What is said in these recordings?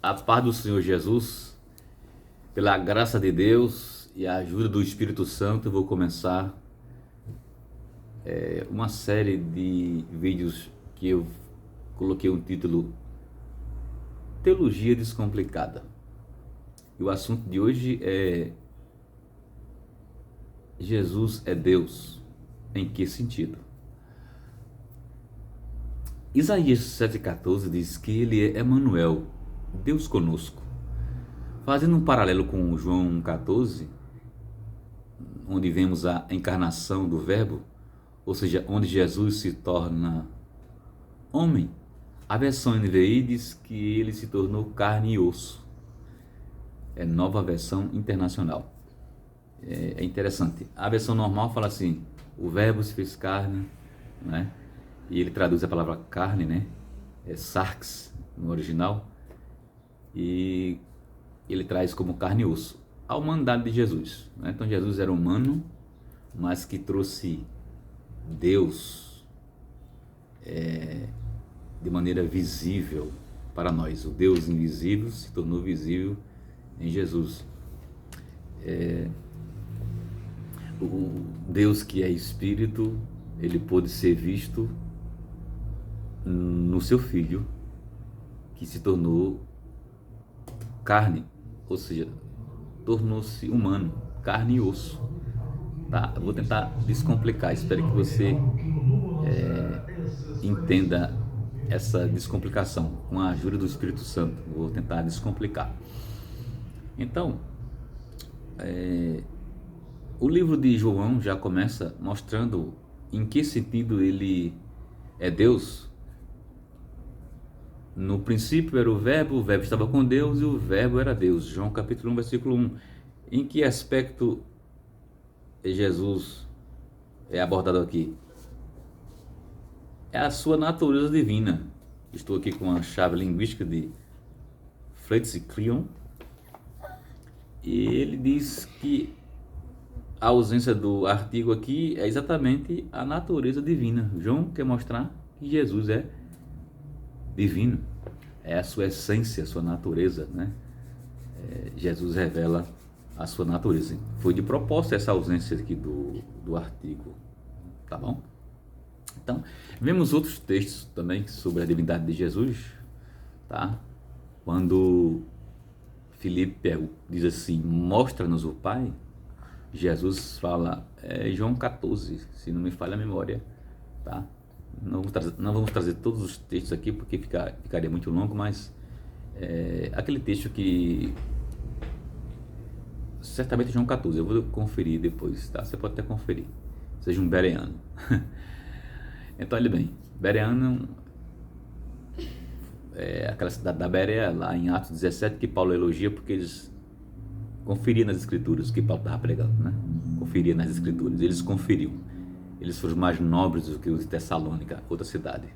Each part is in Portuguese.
A paz do Senhor Jesus, pela graça de Deus e a ajuda do Espírito Santo, eu vou começar uma série de vídeos que eu coloquei um título Teologia Descomplicada. E o assunto de hoje é: Jesus é Deus. Em que sentido? Isaías 7,14 diz que ele é Emanuel, Deus conosco. Fazendo um paralelo com João 14, onde vemos a encarnação do Verbo, ou seja, onde Jesus se torna homem, a versão NVI diz que ele se tornou carne e osso. É nova versão internacional. É interessante. A versão normal fala assim: o Verbo se fez carne, né? E ele traduz a palavra carne, né? É sarx no original. E ele traz como carne e osso a humanidade de Jesus, né? Então Jesus era humano, mas que trouxe Deus de maneira visível para nós. O Deus invisível se tornou visível em Jesus. O Deus que é Espírito, ele pôde ser visto no seu Filho, que se tornou carne, ou seja, tornou-se humano, carne e osso. Tá? Eu vou tentar descomplicar, espero que você entenda essa descomplicação com a ajuda do Espírito Santo. Vou tentar descomplicar. Então, o livro de João já começa mostrando em que sentido ele é Deus. No princípio era o Verbo estava com Deus e o Verbo era Deus. João capítulo 1, versículo 1. Em que aspecto Jesus é abordado aqui? É a sua natureza divina. Estou aqui com a chave linguística de Fletcher e Cleon. E ele diz que a ausência do artigo aqui é exatamente a natureza divina. João quer mostrar que Jesus é divino, é a sua essência, a sua natureza, né? Jesus revela a sua natureza. Foi de propósito essa ausência aqui do artigo, tá bom? Então, vemos outros textos também sobre a divindade de Jesus, tá? Quando Filipe diz assim: mostra-nos o Pai, Jesus fala, João 14, se não me falha a memória, tá? Não vamos trazer todos os textos aqui porque ficaria muito longo, mas aquele texto que certamente é João 14, eu vou conferir depois, tá? Você pode até conferir, seja um bereano. Então, olha bem, Bereano é aquela cidade da Berea, lá em Atos 17, que Paulo elogia porque eles conferiam nas escrituras o que Paulo estava pregando, né? Conferia nas escrituras, eles conferiam. Eles foram mais nobres do que os de Tessalônica, outra cidade.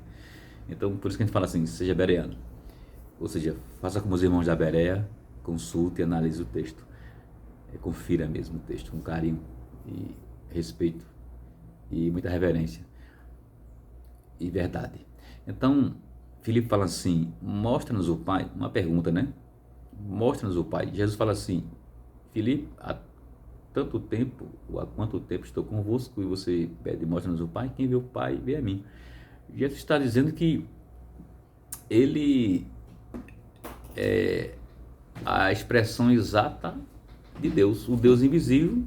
Então, por isso que a gente fala assim: seja bereano. Ou seja, faça como os irmãos da Berea, consulte e analise o texto. Confira mesmo o texto com carinho e respeito e muita reverência e verdade. Então, Filipe fala assim: mostra-nos o Pai. Uma pergunta, né? Mostra-nos o Pai. Jesus fala assim: Filipe, há tanto tempo, ou há quanto tempo estou convosco e você pede, mostra-nos o Pai? Quem vê o Pai, vê a mim. Jesus está dizendo que ele é a expressão exata de Deus, o Deus invisível,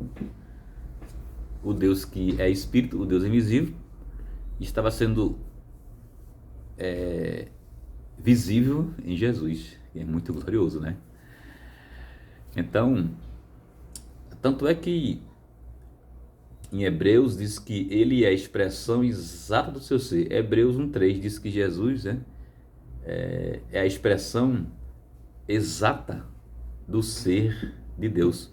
o Deus que é Espírito, o Deus invisível, estava sendo visível em Jesus, e é muito glorioso, né? Então, tanto é que em Hebreus diz que ele é a expressão exata do seu ser. Hebreus 1,3 diz que Jesus é a expressão exata do ser de Deus.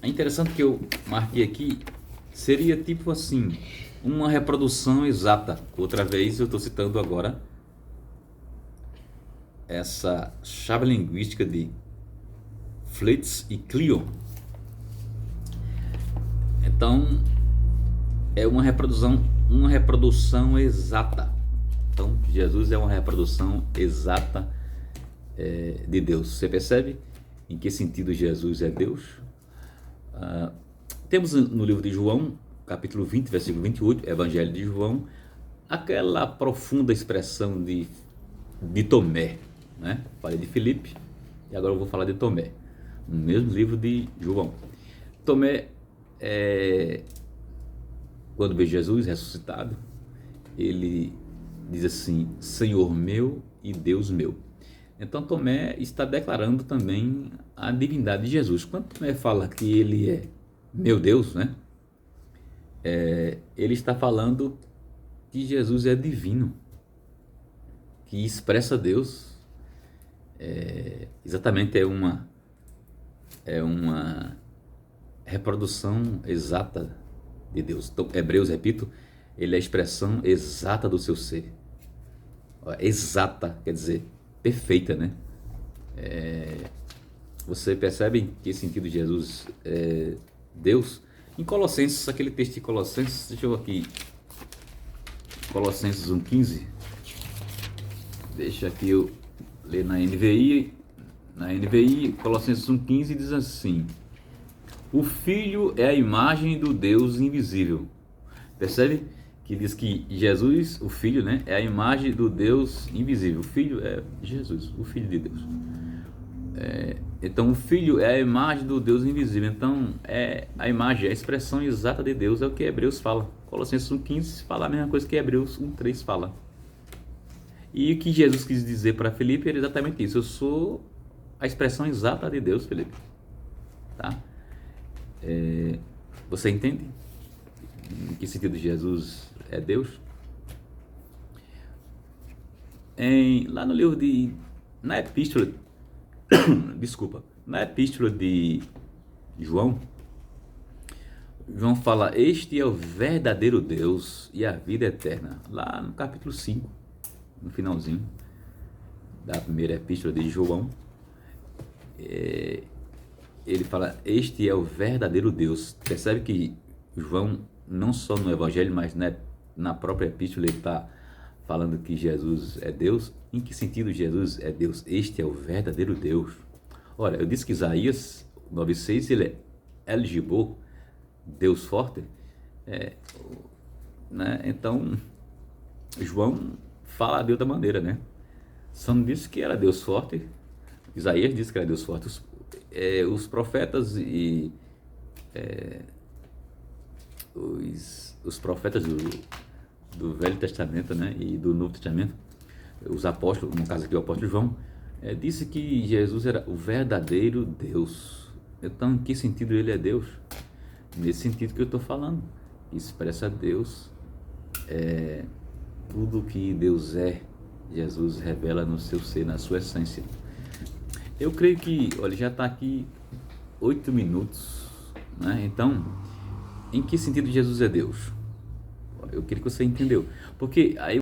É interessante que eu marquei aqui, seria tipo assim, uma reprodução exata. Outra vez eu estou citando agora essa chave linguística de Fletcher e Cleon. Então, é uma reprodução exata. Então, Jesus é uma reprodução exata de Deus. Você percebe em que sentido Jesus é Deus? Temos no livro de João, capítulo 20, versículo 28, Evangelho de João, aquela profunda expressão de Tomé, né? Falei de Filipe e agora eu vou falar de Tomé, no mesmo livro de João. Tomé, quando vê Jesus ressuscitado, ele diz assim: Senhor meu e Deus meu. Então Tomé está declarando também a divindade de Jesus. Quando Tomé fala que ele é meu Deus, né? Ele está falando que Jesus é divino, que expressa Deus. Exatamente, é uma reprodução exata de Deus. Então, Hebreus, repito, ele é a expressão exata do seu ser. Exata, quer dizer, perfeita, né? Você percebe em que sentido Jesus é Deus? Em Colossenses, aquele texto de Colossenses, deixa eu aqui, Colossenses 1,15, deixa aqui eu ler na NVI, Colossenses 1,15 diz assim: o Filho é a imagem do Deus invisível. Percebe que diz que Jesus, o Filho, né, é a imagem do Deus invisível. O Filho é Jesus, o Filho de Deus. Então o Filho é a imagem do Deus invisível. Então a imagem, a expressão exata de Deus, é o que Hebreus fala. Colossenses 1,15 fala a mesma coisa que Hebreus 1,3 fala. E o que Jesus quis dizer para Filipe era exatamente isso: eu sou a expressão exata de Deus, Filipe. Tá? Você entende em que sentido Jesus é Deus? Lá no livro na epístola na epístola de João fala: este é o verdadeiro Deus e a vida eterna. Lá no capítulo 5, no finalzinho da primeira epístola de João, ele fala: este é o verdadeiro Deus. Percebe que João, não só no Evangelho, mas na própria epístola, ele está falando que Jesus é Deus. Em que sentido Jesus é Deus? Este é o verdadeiro Deus. Olha, eu disse que Isaías 9,6, ele é El Gibor, Deus forte. Né? Então, João fala de outra maneira, né? Só não disse que era Deus forte. Isaías disse que era Deus forte. Os profetas e os profetas do Velho Testamento, né, e do Novo Testamento, os apóstolos, no caso aqui o apóstolo João, disse que Jesus era o verdadeiro Deus. Então, em que sentido ele é Deus? Nesse sentido que eu estou falando, expressa Deus, tudo que Deus é, Jesus revela no seu ser, na sua essência. Eu creio que, olha, já está aqui 8 minutos, né? Então, em que sentido Jesus é Deus? Eu queria que você entendeu, porque aí